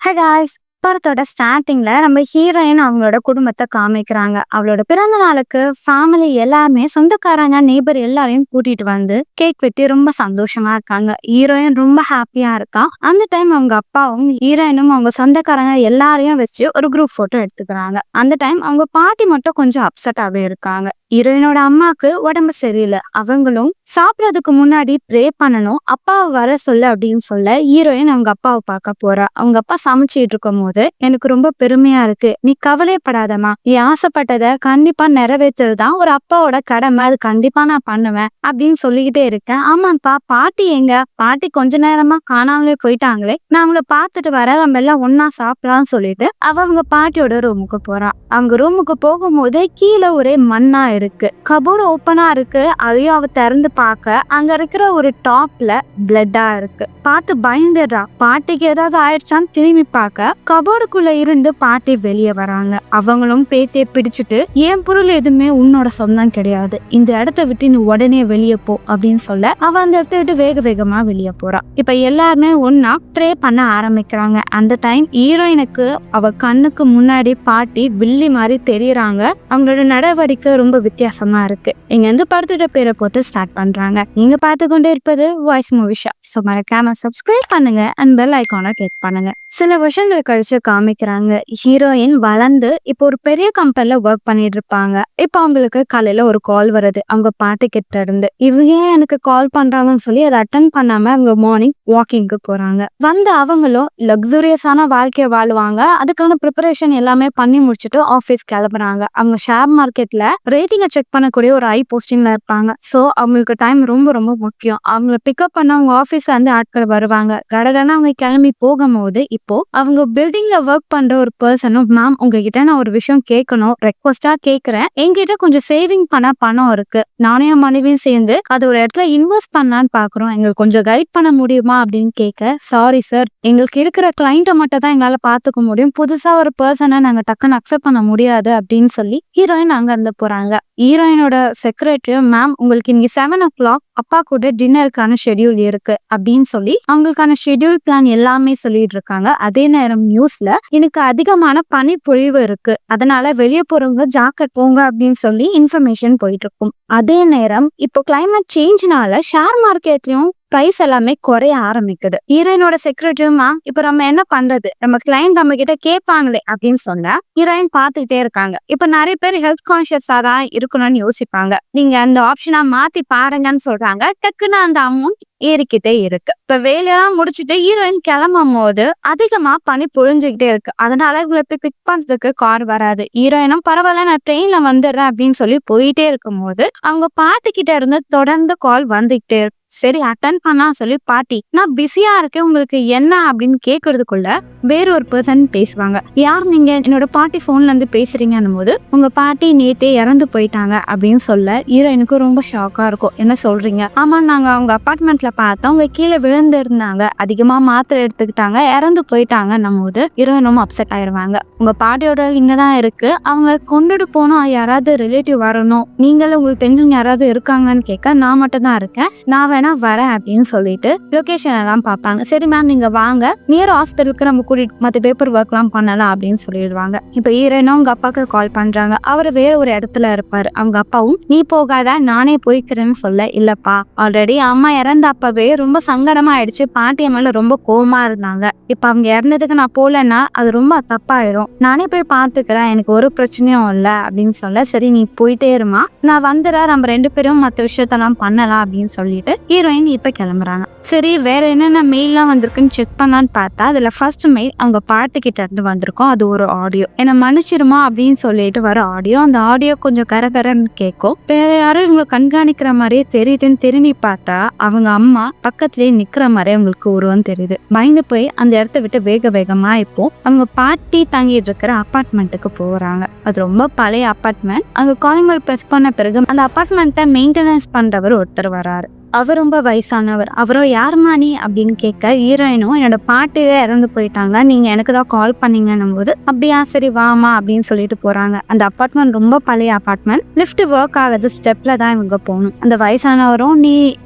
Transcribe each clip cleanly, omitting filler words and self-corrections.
Hey guys, படத்தோட ஸ்டார்டிங்ல நம்ம ஹீரோயின் அவங்களோட குடும்பத்தை காமிக்கிறாங்க. அவளோட பிறந்த நாளுக்கு ஃபேமிலி எல்லாருமே சொந்தக்காரங்க நெய்பர் எல்லாரையும் கூட்டிட்டு வந்து கேக் வெட்டி ரொம்ப சந்தோஷமா இருக்காங்க. ஹீரோயின் ரொம்ப ஹாப்பியா இருக்கா. அந்த டைம் அவங்க அப்பாவும் ஹீரோயினும் அவங்க சொந்தக்காரங்க எல்லாரையும் வச்சு ஒரு குரூப் போட்டோ எடுத்துக்கிறாங்க. அந்த டைம் அவங்க பாட்டி மட்டும் கொஞ்சம் அப்செட்டாவே இருக்காங்க. ஹீரோயினோட அம்மாக்கு உடம்பு சரியில்லை. அவங்களும் சாப்பிடறதுக்கு முன்னாடி ப்ரே பண்ணணும், அப்பாவை வர சொல்லு அப்படின்னு சொல்ல ஹீரோயின் அவங்க அப்பாவை பார்க்க போறா. அவங்க அப்பா சமைச்சிட்டு இருக்கும் போது, எனக்கு ரொம்ப பெருமையா இருக்கு, நீ கவலைப்படாதம்மா, நீ ஆசைப்பட்டதை கண்டிப்பா நிறைவேற்றுறதுதான் ஒரு அப்பாவோட கடமை, அது கண்டிப்பா நான் பண்ணுவேன் அப்படின்னு சொல்லிக்கிட்டே இருக்கேன். ஆமாப்பா, பாட்டி எங்க? பாட்டி கொஞ்ச நேரமா காணாமலே போயிட்டாங்களே, நான் அவங்கள பார்த்துட்டு வர, நம்ம எல்லாம் ஒன்னா சாப்பிடலாம்னு சொல்லிட்டு அவங்க பாட்டியோட ரூமுக்கு போறான். அவங்க ரூமுக்கு போகும்போது கீழே ஒரே மண்ணா இருக்கு. கபோர்டு ஓப்பனா இருக்கு. அதையும் அவ திறந்து பார்க்க அங்க இருக்கிற ஒரு டாப்ல பிளட்டா இருக்கு. பார்த்து பயந்துடுறா. பாட்டிக்கு ஏதாவது ஆயிடுச்சான்னு திரும்பி பார்க்க கபோர்டுக்குள்ள இருந்து பாட்டி வெளியே வராங்க. அவங்களும் பேசிய பிடிச்சிட்டு, என் பொருள் எதுவுமே உன்னோட சொந்தம் கிடையாது, இந்த இடத்த விட்டு நீ உடனே வெளியே போ அப்படின்னு சொல்ல அவ அந்த இடத்த விட்டு வேக வேகமா வெளியே போறா. இப்ப எல்லாருமே ஒன்னா ப்ரே பண்ண ஆரம்பிக்கிறாங்க. அந்த டைம் ஹீரோயினுக்கு அவ கண்ணுக்கு முன்னாடி பாட்டி வில்லி மாதிரி தெரியறாங்க. அவங்களோட நடவடிக்கை ரொம்ப வித்தியாசமா இருக்கு. இங்க இருந்து படத்தோட பேரை போட்டு ஸ்டார்ட் பண்றாங்க. நீங்க பார்த்து கொண்டே இருப்பது வாய்ஸ் மூவிஷா. ஸோ மறக்காம சப்ஸ்கிரைப் பண்ணுங்க அண்ட் பெல் ஐகானை கிளிக் பண்ணுங்க. சில வருஷங்கள் கழிச்சு காமிக்கிறாங்க. ஹீரோயின் வளர்ந்து இப்போ ஒரு பெரிய கம்பெனில ஒர்க் பண்ணிட்டு இருப்பாங்க. இப்போ அவங்களுக்கு காலையில ஒரு கால் வருது அவங்க பாட்டி கிட்ட இருந்து. இவங்க ஏன் எனக்கு கால் பண்றாங்கன்னு சொல்லி அதை அட்டன் பண்ணாம அவங்க மார்னிங் வாக்கிங்க்கு போறாங்க. வந்து அவங்களும் லக்ஸூரியஸான வாழ்க்கையை வாழ்வாங்க. அதுக்கான ப்ரிப்பரேஷன் எல்லாமே பண்ணி முடிச்சுட்டு ஆஃபீஸ் கிளம்புறாங்க. அவங்க ஷேர் மார்க்கெட்ல ரேட்டிங்கை செக் பண்ணக்கூடிய ஒரு ஹை போஸ்டிங்ல இருப்பாங்க. ஸோ அவங்களுக்கு டைம் ரொம்ப ரொம்ப முக்கியம். அவங்களை பிக்கப் பண்ண அவங்க ஆஃபீஸ்ல இருந்து ஆட்கள் வருவாங்க. கடகடன்னு அவங்க கிளம்பி போகும்போது இப்போ அவங்க பில்டிங்ல ஒர்க் பண்ற ஒரு பர்சனும், மேம் உங்ககிட்ட நான் ஒரு விஷயம் கேட்கணும், ரெக்வஸ்டா கேட்கிறேன், என்கிட்ட கொஞ்சம் சேவிங் பண்ண பணம் இருக்கு, நானே மனைவியும் சேர்ந்து அது ஒரு இடத்துல இன்வெஸ்ட் பண்ணலான்னு பாக்குறோம், எங்களுக்கு கொஞ்சம் கைட் பண்ண முடியுமா அப்படின்னு கேட்க, சாரி சார், எங்களுக்கு இருக்கிற கிளைண்ட்டை மட்டும் தான் எங்களால பாத்துக்க முடியும், புதுசா ஒரு பர்சனை நாங்க டக்குன்னு அக்செப்ட் பண்ண முடியாது அப்படின்னு சொல்லி ஹீரோயின் அங்க இருந்து போறாங்க. ஹீரோயினோட செக்ரட்டரி, மேம் உங்களுக்கு இன்னைக்கு 7 o'clock அப்பா கூட டின்னருக்கான ஷெட்யூல் இருக்கு அப்படின்னு சொல்லி அவங்களுக்கான ஷெட்யூல் பிளான் எல்லாமே சொல்லிட்டு இருக்காங்க. அதே நேரம் நியூஸ்ல எனக்கு அதிகமான பனி பொழிவு இருக்கு, அதனால வெளியே போறவங்க ஜாக்கெட் போங்க அப்படின்னு சொல்லி இன்ஃபர்மேஷன் போயிட்டு இருக்கும். அதே நேரம் இப்போ கிளைமேட் சேஞ்ச்னால ஷேர் மார்க்கெட்லயும் பிரைஸ் எல்லாமே குறைய ஆரம்பிக்குது. ஹீரோயினோட செக்ரட்டரி, மேம் இப்ப நம்ம என்ன பண்றது, நம்ம கிளைண்ட் நம்ம கிட்ட கேட்பாங்களே அப்படின்னு சொன்னா ஹீரோயின் பாத்துக்கிட்டே இருக்காங்க. இப்ப நிறைய பேர் ஹெல்த் கான்சியஸா தான் இருக்கணும்னு யோசிப்பாங்க, நீங்க அந்த ஆப்ஷனா மாத்தி பாருங்கன்னு சொல்றாங்க. டக்குன்னு அந்த அமௌண்ட் ஏறிக்கிட்டே இருக்கு. இப்ப வேலையெல்லாம் முடிச்சுட்டு ஹீரோயின் கிளம்பும் போது அதிகமா பனி பொழிஞ்சுக்கிட்டே இருக்கு. அதனால இவங்களுக்கு பிக் பண்றதுக்கு கார் வராது. ஹீரோயினும் பரவாயில்ல நான் ட்ரெயின்ல வந்துடுறேன் அப்படின்னு சொல்லி போயிட்டே இருக்கும் போது அவங்க பாட்டி கிட்ட இருந்து தொடர்ந்து கால் வந்துகிட்டே இருக்கு. சரி அட்டன் பண்ணா சொல்லி பாட்டி, நான் பிஸியா இருக்கேன், உங்களுக்கு என்ன அப்படின்னு கேட்கறதுக்குள்ள வேற ஒரு பர்சன் பேசுவாங்க. யார் நீங்க, என்னோட பாட்டி போன்ல இருந்து பேசுறீங்கன்னும் போது உங்க பாட்டி நேத்தே இறந்து போயிட்டாங்க அப்படின்னு சொல்ல ஹீரோயினுக்கு ரொம்ப ஷாக்கா இருக்கும். என்ன சொல்றீங்க? ஆமா, நாங்க அவங்க அபார்ட்மெண்ட்ல பார்த்தோம், அவங்க கீழே விழுந்து இருந்தாங்க, அதிகமா மாத்திரை எடுத்துக்கிட்டாங்க, இறந்து போயிட்டாங்கன்னும் போது ஹீரோயின் ரொம்ப அப்செட் ஆயிருவாங்க. உங்க பாட்டியோட இங்கதான் இருக்கு, அவங்க கொண்டுட்டு போனோம், யாராவது ரிலேட்டிவ் வரணும், நீங்களும் உங்களுக்கு தெரிஞ்சவங்க யாராவது இருக்காங்கன்னு கேட்க, நான் மட்டும் தான் இருக்கேன், நான் வேணா வரேன் அப்படின்னு சொல்லிட்டு லொகேஷன் எல்லாம் பார்ப்பாங்க. சரி மேம் நீங்க வாங்க, நியர் ஹாஸ்பிட்டலுக்கு நம்ம கூட்டிட்டு மற்ற பேப்பர் ஒர்க் எல்லாம் பண்ணலாம் அப்படின்னு சொல்லிடுவாங்க. இப்ப ஹீரோயினும் அவங்க அப்பாவுக்கு கால் பண்றாங்க. அவர் வேற ஒரு இடத்துல இருப்பாரு. அவங்க அப்பாவும், நீ போகாத நானே போய்க்கிறேன்னு சொல்ல, இல்லப்பா ஆல்ரெடி அம்மா இறந்த அப்பவே ரொம்ப சங்கடமா ஆயிடுச்சு, பாட்டிய மேல ரொம்ப கோவமா இருந்தாங்க, இப்ப அவங்க இறந்ததுக்கு நான் போலன்னா அது ரொம்ப தப்பாயிரும், நானே போய் பாத்துக்கிறேன், எனக்கு ஒரு பிரச்சனையும் இல்லை அப்படின்னு சொல்ல, சரி நீ போயிட்டே இருமா, நான் வந்துடுறேன், நம்ம 2 பேரும் மற்ற விஷயத்தெல்லாம் பண்ணலாம் அப்படின்னு சொல்லிட்டு ஹீரோயின் இப்ப கிளம்புறாங்க. சரி வேற என்னென்ன மெயில்லாம் வந்திருக்குன்னு செக் பண்ணலான்னு பார்த்தா அதுல ஃபர்ஸ்ட் மெயில் அவங்க பாட்டு கிட்ட இருந்து வந்திருக்கும். அது ஒரு ஆடியோ. என்ன மன்னிச்சிருமா அப்படின்னு சொல்லிட்டு வர ஆடியோ. அந்த ஆடியோ கொஞ்சம் கரகரன்னு கேட்கும். வேற யாரும் இவங்களை கண்காணிக்கிற மாதிரியே தெரியுதுன்னு திரும்பி பார்த்தா அவங்க அம்மா பக்கத்துலயே நிக்கிற மாதிரி அவங்களுக்கு உருவம் தெரியுது. பயந்து போய் அந்த இடத்த விட்டு வேக வேகமா இப்போ அவங்க பாட்டி தங்கிட்டு இருக்கிற அபார்ட்மெண்ட்டுக்கு போறாங்க. அது ரொம்ப பழைய அபார்ட்மெண்ட். அங்க காலிங் பெல் பிரஸ் பண்ண பிறகு அந்த அபார்ட்மெண்ட்டை மெயின்டெனன்ஸ் பண்றவர் ஒருத்தர் வராரு. அவர் ரொம்ப வயசானவர். அவரோ யாரும்மா நீ அப்படின்னு கேட்க, ஹீரோயினும் என்னோட பாட்டியே இறந்து போயிட்டாங்க, நீங்க எனக்கு தான் கால் பண்ணீங்கன்னும் போது, அப்படியா சரி வாமா அப்படின்னு சொல்லிட்டு போறாங்க. அந்த அப்பார்ட்மெண்ட் ரொம்ப பழைய அப்பார்ட்மெண்ட். லிஃப்ட் ஒர்க் ஆகுது, ஸ்டெப்ல தான் இவங்க போகணும். அந்த வயசானவரும்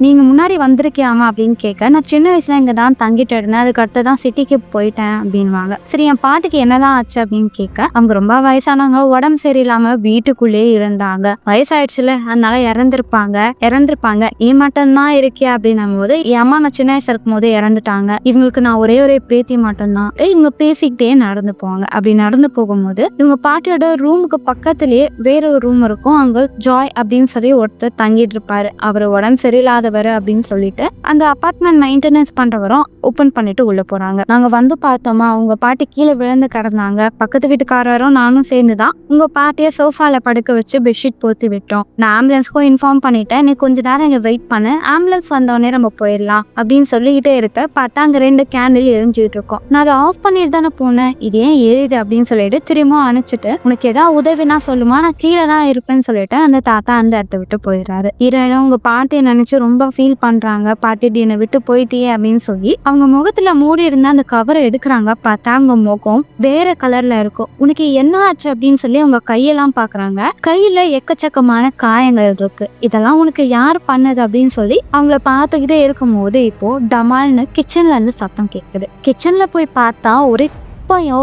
நீங்க முன்னாடி வந்திருக்கியாமா அப்படின்னு கேட்க, நான் சின்ன வயசுல இங்க தான் தங்கிட்டு இருந்தேன், அதுக்கு அடுத்து தான் சிட்டிக்கு போயிட்டேன் அப்படின்வாங்க. சரி என் பாட்டுக்கு என்னதான் ஆச்சு அப்படின்னு கேட்க, அவங்க ரொம்ப வயசானவங்க, உடம்பு சரியில்லாம வீட்டுக்குள்ளேயே இருந்தாங்க, வயசாயிடுச்சுல அதனால இறந்திருப்பாங்க ஏன் மட்டும்தான் இருக்கே அப்படின்னும் போது, என் அம்மா நான் சின்ன வயசு இருக்கும் போதே இறந்துட்டாங்க, இவங்களுக்கு நான் ஒரே பேத்தி மட்டும்தான். இவங்க பேசிக்கிட்டே நடந்து போவாங்க. அப்படி நடந்து போகும்போது இவங்க பாட்டியோட ரூமுக்கு பக்கத்திலேயே வேற ஒரு ரூம் இருக்கும். அங்க ஜாய் அப்படின்னு சொல்லி ஒருத்தர் தங்கிட்டு இருப்பாரு. அவர் உடம்பு சரியில்லாதவர் அப்படின்னு சொல்லிட்டு அந்த அபார்ட்மெண்ட் மெயின்டெனன்ஸ் பண்றவரும் ஓபன் பண்ணிட்டு உள்ள போறாங்க. நாங்க வந்து பார்த்தோமா, உங்க பாட்டி கீழே விழுந்து கிடந்தாங்க, பக்கத்து வீட்டுக்காரரும் நானும் சேர்ந்துதான் உங்க பாட்டிய சோஃபால படுக்க வச்சு பெட்ஷீட் போத்தி விட்டோம். நான் ஆம்புலன்ஸ்க்கும் இன்ஃபார்ம் பண்ணிட்டேன், நீ கொஞ்ச நேரம் இங்க வெயிட் பண்ணு, ஆம்புலன்ஸ் வந்தோடனே நம்ம போயிடலாம் அப்படின்னு சொல்லிக்கிட்டே இருக்க பார்த்தா அங்க 2 கேண்டில் எரிஞ்சுட்டு இருக்கோம். நான் அதை ஆஃப் பண்ணிட்டு தானே போனேன், இது ஏன் எரியுது அப்படின்னு சொல்லிட்டு திரும்ப அணைச்சிட்டு, உனக்கு ஏதாவது உதவினா சொல்லுமா, நான் கீழே தான் இருப்பேன்னு சொல்லிட்டு அந்த தாத்தா அந்த இடத்த விட்டு போயிடுறாரு. ஹீரோயினும் உங்க பாட்டியை நினைச்சு ரொம்ப ஃபீல் பண்றாங்க, பாட்டி இப்படி என்னை விட்டு போயிட்டே அப்படின்னு சொல்லி அவங்க முகத்துல மூடி இருந்த அந்த கவரை எடுக்கிறாங்க. பார்த்தா அவங்க முகம் வேற கலர்ல இருக்கும். உனக்கு என்ன ஆச்சு அப்படின்னு சொல்லி அவங்க கையெல்லாம் பாக்குறாங்க. கையில எக்கச்சக்கமான காயங்கள் இருக்கு. இதெல்லாம் உனக்கு யார் பண்ணது அப்படின்னு சொல்லி அவங்கள பார்த்துக்கிட்டே இருக்கும் போது இப்போ டமால்னு கிச்சன்ல இருந்து சத்தம் கேட்குது. கிச்சன்ல போய் பார்த்தா ஒரே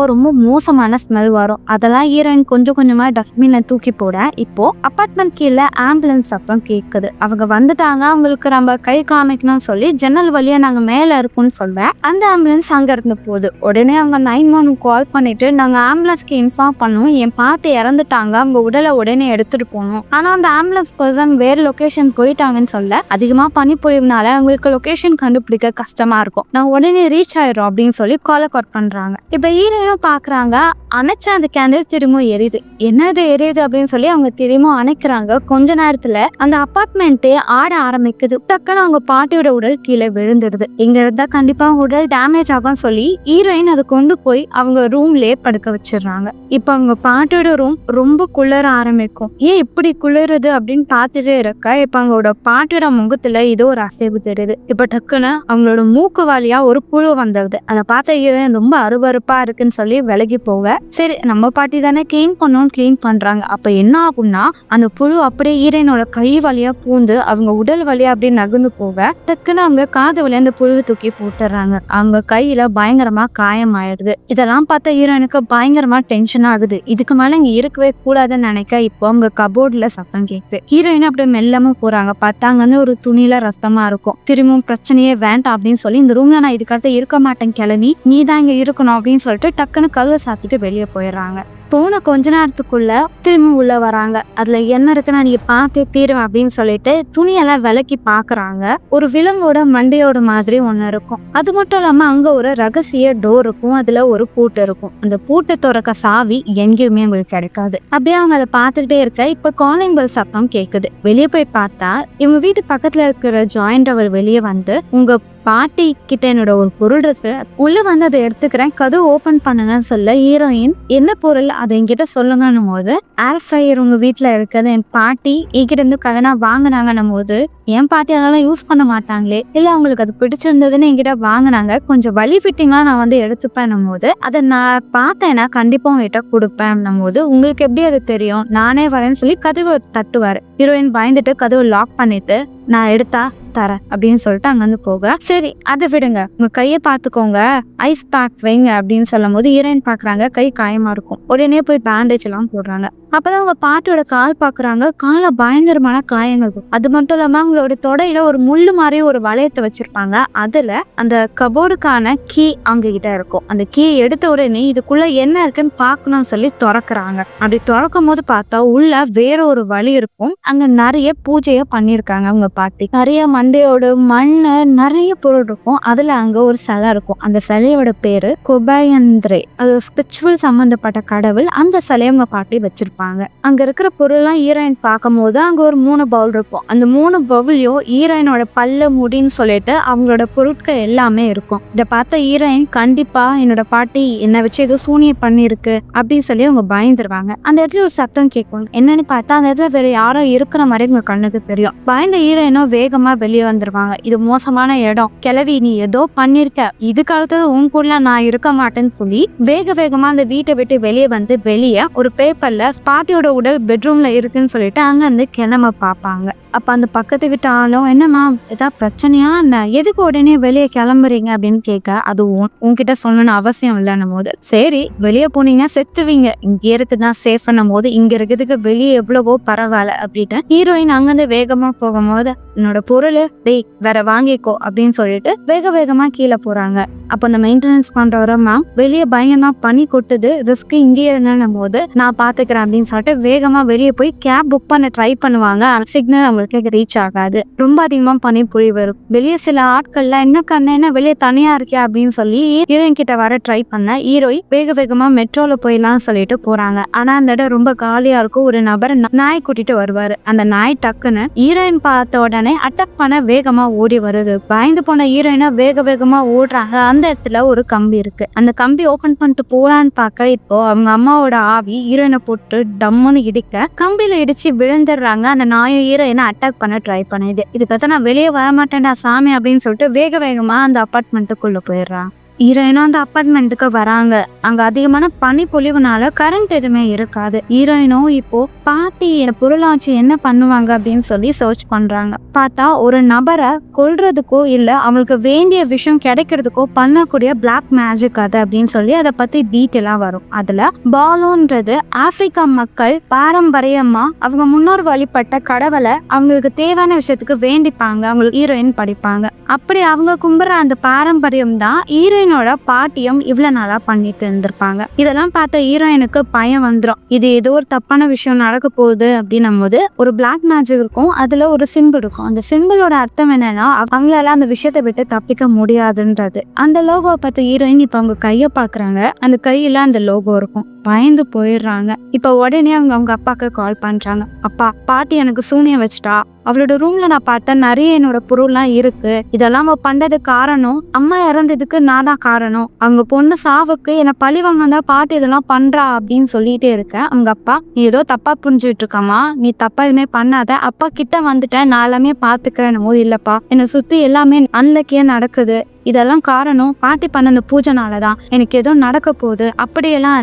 ரொம்ப மோசமான ஸ்மெல் வரும். அதெல்லாம் ஹீரோயின் கொஞ்சம் கொஞ்சமா டஸ்ட்பின்ல தூக்கி போட இப்போ அபார்ட்மெண்ட் கீழே ஆம்புலன்ஸ் சத்தம் கேட்குது. அவங்க வந்துட்டாங்க, அவங்களுக்கு நம்ம கை காமிக்கணும்னு சொல்லி ஜன்னல் வழியா நாங்க மேல இருக்கோம்னு சொல்ல அந்த ஆம்புலன்ஸ் அங்க இருந்து போகுது. உடனே அவங்க 911 கால் பண்ணிட்டு நாங்க ஆம்புலன்ஸ்க்கு இன்ஃபார்ம் பண்ணுவோம், என் பாட்டி இறந்துட்டாங்க, அவங்க உடலை உடனே எடுத்துட்டு போகணும், ஆனா அந்த ஆம்புலன்ஸ் பர்சன் வேற லொகேஷன் போயிட்டாங்கன்னு சொல்ல அதிகமா பனிப்பொழிவுனால அவங்களுக்கு லொகேஷன் கண்டுபிடிக்க கஷ்டமா இருக்கும், நாங்க உடனே ரீச் ஆயிடும் அப்படின்னு சொல்லி காலை கட் பண்றாங்க. இப்ப ஹீரோயினும் பாக்குறாங்க, அணைச்ச அந்த கேண்டில் திரும்ப எரியுது. என்னது எரியுது அப்படின்னு சொல்லி அவங்க திரும்ப அணைக்கிறாங்க. கொஞ்ச நேரத்துல அந்த அபார்ட்மெண்ட்டே ஆட ஆரம்பிக்குது. டக்குன்னு அவங்க பாட்டியோட உடல் கீழே விழுந்துடுது. இங்க இருந்தா கண்டிப்பா உடல் டேமேஜ் ஆகும் சொல்லி ஹீரோயின் அதை கொண்டு போய் அவங்க ரூம்லயே படுக்க வச்சிடுறாங்க. இப்ப அவங்க பாட்டியோட ரூம் ரொம்ப குளிர ஆரம்பிக்கும். ஏன் இப்படி குளிருது அப்படின்னு பார்த்துட்டே இருக்க இப்ப அவங்களோட பாட்டியோட முகத்துல ஏதோ ஒரு அசைவு தெரியுது. இப்ப டக்குன்னு அவங்களோட மூக்கு வழியா ஒரு புழு வந்துடுது. அதை பார்த்த ஹீரோயின் ரொம்ப அருவருப்பா இருக்குன்னு சொல்லி விலகி போக, சரி நம்ம பாட்டி தானே கிளீன் பண்ணோம்னு கிளீன் பண்றாங்க. அப்ப என்ன ஆகும்னா அந்த புழு அப்படியே ஹீரோயினோட கை வழியா பூந்து அவங்க உடல் வழியா அப்படியே நகர்ந்து போக டக்குன்னு அவங்க காது வழியா அந்த புழுவை தூக்கி போட்டுறாங்க. அவங்க கையில பயங்கரமா காயம் ஆயிடுது. இதெல்லாம் பார்த்த ஹீரோயினுக்கு பயங்கரமா டென்ஷன் ஆகுது. இதுக்கு மேல இங்க இருக்கவே கூடாதுன்னு நினைக்க இப்போ அவங்க கபோர்ட்ல சத்தம் கேக்குது. ஹீரோயின் அப்படியே மெல்லமா போறாங்க. பார்த்தா அங்க வந்து ஒரு துணியில ரத்தமா இருக்கும். திரும்பவும் பிரச்சனையே வேண்டாம் அப்படின்னு சொல்லி, இந்த ரூம்ல நான் இதுக்கடுத்து இருக்க மாட்டேன், கிளம்பி நீ தான் இங்க இருக்கணும் அப்படின்னு சொல்லிட்டு டக்குன்னு கதவை சாத்திட்டு வெளியே போயிடுறாங்க. போன கொஞ்ச நேரத்துக்குள்ள திரும்ப உள்ள வராங்க. அதுல என்ன இருக்குன்னா நீங்க பார்த்தே தீருவேன் அப்படின்னு சொல்லிட்டு துணியெல்லாம் விலக்கி பாக்குறாங்க. ஒரு விலங்கோட மண்டையோட மாதிரி ஒண்ணு இருக்கும். அது மட்டும் இல்லாம அங்க ஒரு ரகசிய டோர் இருக்கும், அதுல ஒரு பூட்டு இருக்கும். அந்த பூட்டை திறக்க சாவி எங்கேயுமே உங்களுக்கு கிடைக்காது. அப்படியே அவங்க அதை பார்த்துக்கிட்டே இருக்க இப்ப காலிங் பெல் சத்தம் கேக்குது. வெளியே போய் பார்த்தா இவங்க வீட்டு பக்கத்துல இருக்கிற ஜாயிண்ட் அவர் வெளியே வந்து, உங்க பாட்டி கிட்ட என்னோட ஒரு பொருள் இருக்கு, உள்ள வந்து அதை எடுத்துக்கிறேன், கதவு ஓபன் பண்ணுங்கன்னு சொல்ல ஹீரோயின் என்ன பொருள் அதை என்கிட்ட சொல்லுங்கன்னும் போது, ஏர் ஃப்ரையர் உங்க வீட்டுல இருக்கிறது என் பாட்டி என்கிட்ட இருந்து கதனா வாங்கினாங்கன்னும் போது, என் பாட்டி அதெல்லாம் யூஸ் பண்ண மாட்டாங்களே, இல்ல அவங்களுக்கு அது பிடிச்சிருந்ததுன்னு என்கிட்ட வாங்கினாங்க, கொஞ்சம் வலி ஃபிட்டிங்கா நான் வந்து எடுத்துப்பேன்னும் போது, அதை நான் பார்த்தேன்னா கண்டிப்பா உங்ககிட்ட கொடுப்பேன்னும் போது, உங்களுக்கு எப்படி அது தெரியும், நானே வரேன்னு சொல்லி கதவை தட்டுவாரு. ஹீரோயின் பயந்துட்டு கதவை லாக் பண்ணிட்டு, நான் எடுத்தா தரேன் அப்படின்னு சொல்லிட்டு அங்கிருந்து போக, சரி அதை விடுங்க, உங்க கையை பார்த்துக்கோங்க, ஐஸ் பேக் வைங்க அப்படின்னு சொல்லும் போது ஹீரோயின் பாக்குறாங்க கை காயமா இருக்கும். உடனே போய் பேண்டேஜ் எல்லாம் போடுறாங்க. அப்பதான் அவங்க பாட்டியோட கால் பாக்குறாங்க, கால பயங்கரமான காயங்கள் இருக்கும். அது மட்டும் இல்லாம அவங்களோட தொடையில ஒரு முள்ளு மாதிரி ஒரு வளையத்தை வச்சிருப்பாங்க. அதுல அந்த கபோர்டுக்கான கீ அவங்க கிட்ட இருக்கும். அந்த கீ எடுத்த உடனே இதுக்குள்ள என்ன இருக்குன்னு பாக்கணும்னு சொல்லி திறக்கிறாங்க. அப்படி திறக்கும் போது பார்த்தா உள்ள வேற ஒரு வழி இருக்கும். அங்க நிறைய பூஜைய பண்ணிருக்காங்க அவங்க பாட்டி. நிறைய மண்டையோட மண்ணு நிறைய பொருள் இருக்கும். அதுல அங்க ஒரு சிலை இருக்கும். அந்த சிலையோட பேரு கொபயந்திரே, அது ஸ்பிரிச்சுவல் சம்பந்தப்பட்ட கடவுள். அந்த சிலையை அவங்க பாட்டி வச்சிருப்பாங்க. இருப்பாங்க. அங்க இருக்கிற பொருள்லாம் ஹீரோயின் பார்க்கும்போது அங்க ஒரு 3 பவுல் இருக்கும். அந்த 3 பவுல்லையும் ஹீரோயினோட பல்லு முடின்னு சொல்லிட்டு அவங்களோட பொருட்கள் எல்லாமே இருக்கும். இதை பார்த்த ஹீரோயின் கண்டிப்பா என்னோட பாட்டி என்னை வச்சு ஏதோ சூனியம் பண்ணிருக்கு அப்படின்னு சொல்லி அவங்க பயந்துருவாங்க. அந்த இடத்துல ஒரு சத்தம் கேட்கும். என்னன்னு பார்த்தா அந்த இடத்துல வேற யாரோ இருக்கிற மாதிரி உங்க கண்ணுக்கு தெரியும். பயந்த ஹீரோயினோ வேகமா வெளியே வந்துருவாங்க. இது மோசமான இடம், கிளவி நீ ஏதோ பண்ணிருக்க, இதுக்கு அடுத்தது உன் கூட நான் இருக்க மாட்டேன்னு சொல்லி வேகமா அந்த வீட்டை விட்டு வெளியே வந்து வெளியே ஒரு பேப்பர்ல பாட்டியோட உடல் பெட்ரூம்ல இருக்குன்னு சொல்லிட்டு அங்க இருந்து கிளம்ப பார்ப்பாங்க. அப்ப அந்த பக்கத்து வீட்டு ஆளும் என்னம்மா ஏதாவது பிரச்சனையா என்ன, எதுக்கு உடனே வெளியே கிளம்புறீங்க அப்படின்னு கேட்க, அது உன்கிட்ட சொல்லணும்னு அவசியம் இல்லைன்னும் போது, சரி வெளியே போனீங்கன்னா செத்துவீங்க, இங்க இருக்குதான் சேஃப் பண்ணும் போது இங்க இருக்கிறதுக்கு வெளியே எவ்வளவோ பரவாயில்ல அப்படின்னு ஹீரோயின் அங்கிருந்து வேகமா போகும்போது என்னோட பொருள் டேய் வேற வாங்கிக்கோ அப்படின்னு சொல்லிட்டு வேகமா கீழே போறாங்க. அப்போ அந்த மெயின்டெனன்ஸ் பண்றவரமா வெளியே பயங்கரமா பனி கொட்டுது, ரிஸ்க் இங்கேயே இருங்கன்னும் போது நான் பாத்துக்கிறேன் அப்படின்னு சொல்லிட்டு வேகமா வெளியே போய் கேப் புக் பண்ண ட்ரை பண்ணுவாங்க. அந்த சிக்னல் அவங்களுக்கு ரீச் ஆகாது. ரொம்ப அதிகமா பனி பொழி வரும். வெளியே சில ஆட்கள்ல என்ன கண்ணு என்ன வெளியே தனியா இருக்கே அப்படின்னு சொல்லி ஹீரோயின் கிட்ட வர ட்ரை பண்ண ஹீரோயின் வேகமா மெட்ரோல போயிடலாம் சொல்லிட்டு போறாங்க. ஆனா அந்த இடம் ரொம்ப காலியா இருக்கும். ஒரு நபர் நாய் கூட்டிட்டு வருவாரு. அந்த நாய் டக்குன்னு ஹீரோயின் பார்த்த உடனே அட்டாக் பண்ண வேகமா ஓடி வருது. பயந்து போன ஹீரோயினா வேகமா ஓடுறாங்க. அந்த இடத்துல ஒரு கம்பி இருக்கு. அந்த கம்பி ஓபன் பண்ணிட்டு போறான்னு பார்க்க இப்போ அவங்க அம்மாவோட ஆவி ஹீரோயினை போட்டு டம்முன்னு இடிக்க கம்பியில இடிச்சு விழுந்துடுறாங்க. அந்த நாயை ஹீரோயினை அட்டாக் பண்ண ட்ரை பண்ணுது. இதுக்கத்த நான் வெளியே வரமாட்டேன்டா சாமி அப்படின்னு சொல்லிட்டு வேகமா அந்த அப்பார்ட்மெண்ட்டுக்குள்ள போயிடுறான். ஹீரோயினும் அந்த அப்பார்ட்மெண்ட்டுக்கு வராங்க. அங்க அதிகமான பனி பொழிவுனால கரண்ட் எதுவுமே இருக்காது. ஹீரோயினும் இப்போ பாட்டி பொருளாச்சு என்ன பண்ணுவாங்க அப்படின்னு சொல்லி சர்ச் பண்றாங்க. பார்த்தா ஒரு நபரை கொல்றதுக்கோ இல்ல அவங்களுக்கு வேண்டிய விஷயம் கிடைக்கிறதுக்கோ பண்ணக்கூடிய பிளாக் மேஜிக் அது அப்படின்னு சொல்லி அதை பத்தி டீட்டெயிலா வரும். அதுல பாலோன்றது ஆப்பிரிக்கா மக்கள் பாரம்பரியமா அவங்க முன்னோர் வழிபட்ட கடவுளை அவங்களுக்கு தேவையான விஷயத்துக்கு வேண்டிப்பாங்க. அவங்களுக்கு ஹீரோயின் படிப்பாங்க. அப்படி அவங்க கும்புற அந்த பாரம்பரியம் தான் ஹீரோயினோட பாட்டியும் இவ்வளவு நாளா பண்ணிட்டு இருந்திருப்பாங்க. இதெல்லாம் பார்த்த ஹீரோயினுக்கு பயம் வந்துடும். இது ஏதோ ஒரு தப்பான விஷயம் நடக்க போகுது அப்படின்னும் போது ஒரு பிளாக் மேஜிக் இருக்கும். அதுல ஒரு சிம்பிள் இருக்கும். அந்த சிம்பிளோட அர்த்தம் என்னன்னா அவங்களால அந்த விஷயத்தை விட்டு தப்பிக்க முடியாதுன்றது. அந்த லோகோவை பார்த்த ஹீரோயின் இப்ப அவங்க கையை பாக்குறாங்க. அந்த கையில அந்த லோகோ இருக்கும். பயந்து போயிடுறாங்க. இப்ப உடனே அவங்க அப்பாக்கு கால் பண்றாங்க. அப்பா பாட்டி எனக்கு சூனியம் வச்சுட்டா, அவளோட ரூம்ல நான் பார்த்தேன் நிறைய என்னோட பொருள்லாம் இருக்கு. இதெல்லாம் அவ பண்றது காரணம் அம்மா இறந்ததுக்கு நான் தான் காரணம். அவங்க பொண்ணு சாவுக்கு என்னை பழிவாங்க தான் பாட்டி இதெல்லாம் பண்றா அப்படின்னு சொல்லிட்டே இருக்க அவங்க அப்பா நீ ஏதோ தப்பா புரிஞ்சுட்டு இருக்கமா, நீ தப்பா எதுவுமே பண்ணாத, அப்பா கிட்ட வந்துட்டேன் நான் எல்லாமே பாத்துக்கிறேன் போது இல்லப்பா என்னை சுத்தி எல்லாமே அன்லக்கியா நடக்குது, இதெல்லாம் காரணம் பாட்டி பண்ண பூஜைனாலதான் எனக்கு ஏதோ நடக்க போகுது அப்படியெல்லாம்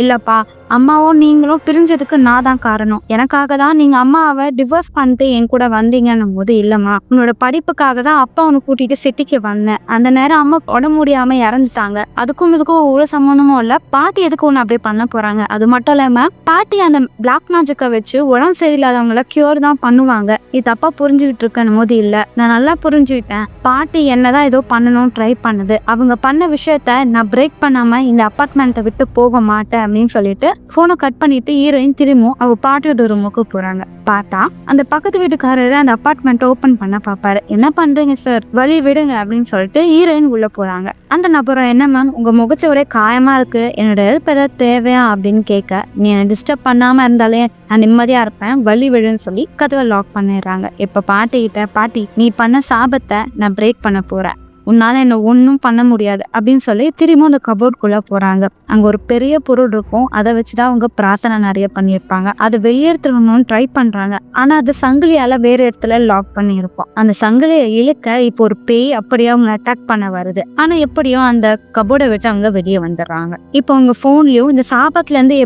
இல்லப்பா அம்மாவும் நீங்களும் பிரிஞ்சதுக்கு நான் தான் காரணம், எனக்காக தான் நீங்க அம்மாவை டிவோர்ஸ் பண்ணிட்டு என் கூட வந்தீங்கன்னும் போது இல்லம்மா உன்னோட படிப்புக்காக தான் அப்பா உன்னை கூட்டிட்டு சிட்டிக்கு வந்தேன், அந்த நேரம் அம்மா உடம்பு முடியாம இறந்துட்டாங்க, அதுக்கும் இதுக்கும் ஒரு சம்பந்தமும் இல்ல, பாட்டி எதுக்கு ஒண்ணு அப்படியே பண்ண போறாங்க, அது மட்டும் இல்லாம பாட்டி அந்த பிளாக் மேஜிக்கை வச்சு உடம்பு சரியில்லாதவங்கள கியூர் தான் பண்ணுவாங்க, இது தப்பா புரிஞ்சுக்கிட்டு இருக்கணும் போது இல்ல நான் நல்லா புரிஞ்சுக்கிட்டேன், பாட்டி என்னதான் ஏதோ பண்ணணும் ட்ரை பண்ணுது, அவங்க பண்ண விஷயத்த நான் பிரேக் பண்ணாம இந்த அப்பார்ட்மெண்ட்டை விட்டு போக மாட்டேன் அப்படின்னு சொல்லிட்டு போனை கட் பண்ணிட்டு ஹீரோயின் திரும்பவும் அவ பாட்டியோட ரூமுக்கு போறாங்க. பார்த்தா அந்த பக்கத்து வீட்டுக்காரரு அந்த அப்பார்ட்மெண்ட் ஓபன் பண்ண பாப்பாரு. என்ன பண்றீங்க சார், வழி விடுங்க அப்படின்னு சொல்லிட்டு ஹீரோயின் உள்ள போறாங்க. அந்த நபரும் என்ன மேம் உங்க முகத்து ஒரே காயமா இருக்கு, என்னோட ஹெல்ப் ஏதாவது தேவையா அப்படின்னு கேட்க, நீ என்னை டிஸ்டர்ப் பண்ணாம இருந்தாலே நான் நிம்மதியா இருப்பேன், வழி விடுன்னு சொல்லி கதவை லாக் பண்ணிடுறாங்க. இப்ப பாட்டிக்கிட்ட பாட்டி நீ பண்ண சாபத்தை நான் பிரேக் பண்ண போறேன், உன்னால என்ன ஒன்றும் பண்ண முடியாது அப்படின்னு சொல்லி திரும்ப அந்த கபோர்ட்குள்ள போறாங்க. அங்க ஒரு பெரிய பொருள் இருக்கும். அதை வச்சுதான் அவங்க பிரார்த்தனை நிறைய பண்ணியிருப்பாங்க. அதை வெளியேற்றணும்னு ட்ரை பண்றாங்க. ஆனா அது சங்கிலியால வேற இடத்துல லாக் பண்ணி இருக்கும். அந்த சங்கிலியை இழுக்க இப்போ ஒரு பேய் அப்படியே அவங்க அட்டாக் பண்ண வருது. ஆனா எப்படியோ அந்த கபோர்டை வச்சு அவங்க வெளியே வந்துடுறாங்க. இப்போ அவங்க போன்லயும் இந்த சாபத்துல இருந்து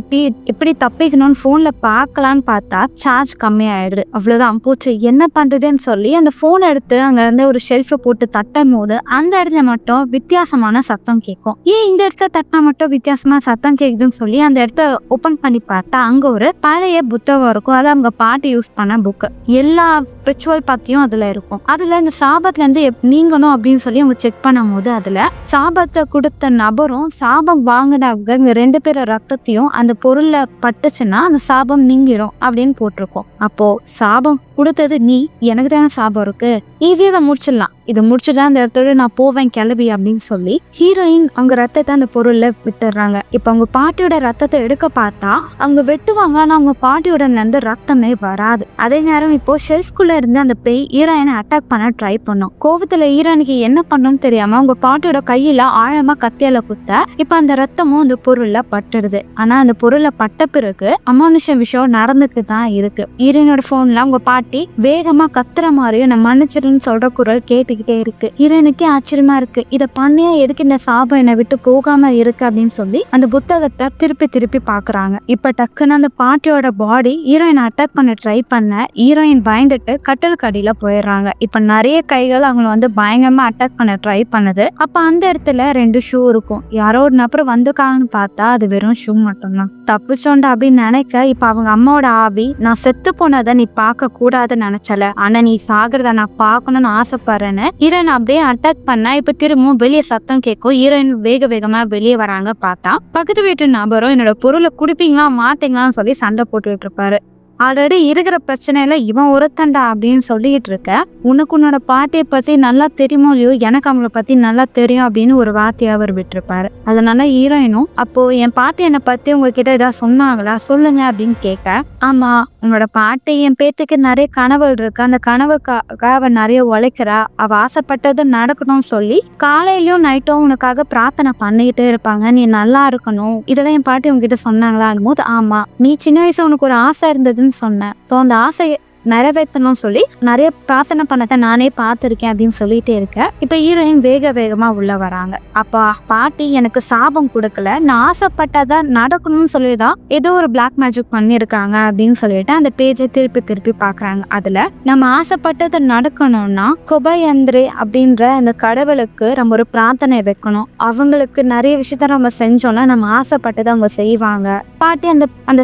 எப்படி தப்பிக்கணும்னு போன்ல பார்க்கலான்னு பார்த்தா சார்ஜ் கம்மியாயிடுது. அவ்வளவுதான் போச்சு, என்ன பண்றதுன்னு சொல்லி அந்த போன் எடுத்து அங்க இருந்து ஒரு ஷெல்ஃபை போட்டு தட்டும் போது அந்த இடத்துல மட்டும் வித்தியாசமான சத்தம் கேட்கும். ஏன் இந்த இடத்துல தட்டினா மட்டும் வித்தியாசமா சத்தம் கேக்குதுன்னு சொல்லி அந்த இடத்த ஓபன் பண்ணி பார்த்தா அங்க ஒரு பழைய புத்தகம் இருக்கும். அது அவங்க பாட்டி யூஸ் பண்ண புக்கு. எல்லா ஸ்பிரிச்சுவல் பத்தியும் அதுல இருக்கும். அதுல இந்த சாபத்துல இருந்து நீங்கணும் அப்படின்னு சொல்லி அவங்க செக் பண்ணும் போது அதுல சாபத்தை கொடுத்த நபரும் சாபம் வாங்கினவங்க இங்க 2 பேரும் ரத்தத்தையும் அந்த பொருள்ல பட்டுச்சுன்னா அந்த சாபம் நீங்கிரும் அப்படின்னு போட்டிருக்கோம். அப்போ சாபம் கொடுத்தது நீ, எனக்கு தானே சாபம் இருக்கு, ஈஸியா இதை முடிச்சிடலாம், இது முடிச்சுதான் அந்த இடத்தோட நான் போவேன் கிளம்பி அப்படின்னு சொல்லி ஹீரோயின் அவங்க ரத்தத்தை அந்த பொருள்ல விட்டுறாங்க. இப்ப அவங்க பாட்டியோட ரத்தத்தை எடுக்க பார்த்தா அவங்க வெட்டுவாங்க, ஆனா அவங்க பாட்டியோட இருந்து ரத்தமே வராது. அதே நேரம் இப்போ ஷெல்ஃப்குள்ள இருந்து அந்த பேய் ஹீரோயினை அட்டாக் பண்ண ட்ரை பண்ணும். கோவத்துல ஹீரோயினுக்கு என்ன பண்ணணும்னு தெரியாம அவங்க பாட்டியோட கையில ஆழமா கத்தியால குத்த இப்ப அந்த ரத்தமும் அந்த பொருள்ல பட்டுருது. ஆனா அந்த பொருள்ல பட்ட பிறகு அமானுஷ விஷயம் நடந்துக்கு தான் இருக்கு. ஹீரோயினோட போன்ல அவங்க பாட்டி வேகமா கத்துற மாதிரியும் நான் மன்னிச்சிருன்னு சொல்ற குரல் கேட்டுக்கிட்டே இருக்கு. ஹீரோயினுக்கே ஆச்சரியமா இருக்கு, இதை பண்ணியா எதுக்கு இந்த சாபம் என்னை விட்டு போகாம இருக்கு அப்படின்னு சொல்லி அந்த புத்தகத்தை திருப்பி திருப்பி பாக்குறாங்க. இப்ப டக்குன்னு அந்த பாட்டியோட பாடி ஹீரோயின் அட்டாக் பண்ண ட்ரை பண்ண ஹீரோயின் பயந்துட்டு கட்டலுக்கு அடியில போயிடுறாங்க. இப்ப நிறைய கைகள் அவங்களை வந்து பயங்கரமா அட்டாக் பண்ண ட்ரை பண்ணுது. அப்ப அந்த இடத்துல 2 ஷூ இருக்கும். யாரோ ஒரு நபர் வந்துக்காங்கன்னு பார்த்தா அது வெறும் ஷூ மட்டும்தான். தப்பிச்சோண்டா அப்படின்னு நினைக்க இப்ப அவங்க அம்மாவோட ஆவி, நான் செத்து போனதை நீ பார்க்க கூடாதுன்னு நினைச்சல, ஆனா நீ சாகிறத நான் பார்க்கணும்னு ஆசைப்படுறேன்னு ஹீரோயின் அப்படியே அட்டாக் பண்ண இப்ப திரும்பவும் வெளியே சத்தம் கேட்கும். ஹீரோயின் வேக வேகமா வெளியே வராங்க. பார்த்தா பக்கத்து வீட்டு நபரும் என்னோட பொருளை குடிப்பீங்களா மாட்டீங்களான்னு சொல்லி சண்டை போட்டுக்கிட்டு இருப்பாரு. ஆல்ரெடி இருக்கிற பிரச்சனையில இவன் ஒருத்தண்டா அப்படின்னு சொல்லிட்டு இருக்க, உனக்கு உன்னோட பாட்டியை பத்தி நல்லா தெரியுமோ இல்லையோ, எனக்கு அவங்கள பத்தி நல்லா தெரியும் அப்படின்னு ஒரு வார்த்தையை அவர் விட்டுருப்பாரு. அதனால ஹீரோயினும், அப்போ என் பாட்டி என்னை பத்தி உங்ககிட்ட ஏதாவது சொன்னாங்களா சொல்லுங்க அப்படின்னு கேட்க, ஆமா உன்னோட பாட்டி என் பேத்துக்கு நிறைய கனவுகள் இருக்கு, அந்த கனவுக்காக அவ நிறைய உழைக்கிறா, அவ ஆசைப்பட்டது நடக்கணும்னு சொல்லி காலையிலயும் நைட்டும் உனக்காக பிரார்த்தனை பண்ணிக்கிட்டே இருப்பாங்க, நீ நல்லா இருக்கணும், இதெல்லாம் என் பாட்டி உங்ககிட்ட சொன்னாங்களான்னு போது, ஆமா நீ சின்ன வயசு உனக்கு ஒரு ஆசை இருந்தது சொன்னேன், அந்த ஆசையை நிறைவேற்றணும் சொல்லி நிறைய பிரார்த்தனை பண்ணதை நானே பார்த்துருக்கேன் அப்படின்னு சொல்லிட்டே இருக்க. இப்ப ஹீரோயின் வேக வேகமா உள்ள வராங்க. அப்பா பாட்டி எனக்கு சாபம் கொடுக்கல, நான் ஆசைப்பட்டதா நடக்கணும்னு சொல்லிதான் ஏதோ ஒரு பிளாக் மேஜிக் பண்ணிருக்காங்க அப்படின்னு சொல்லிட்டு அந்த பேஜை திருப்பி திருப்பி பாக்குறாங்க. அதுல நம்ம ஆசைப்பட்டது நடக்கணும்னா கொபயந்திரே அப்படின்ற அந்த கடவுளுக்கு நம்ம ஒரு பிரார்த்தனை வைக்கணும், அவங்களுக்கு நிறைய விஷயத்த நம்ம செஞ்சோம்னா நம்ம ஆசைப்பட்டதை அவங்க செய்வாங்க. பாட்டி அந்த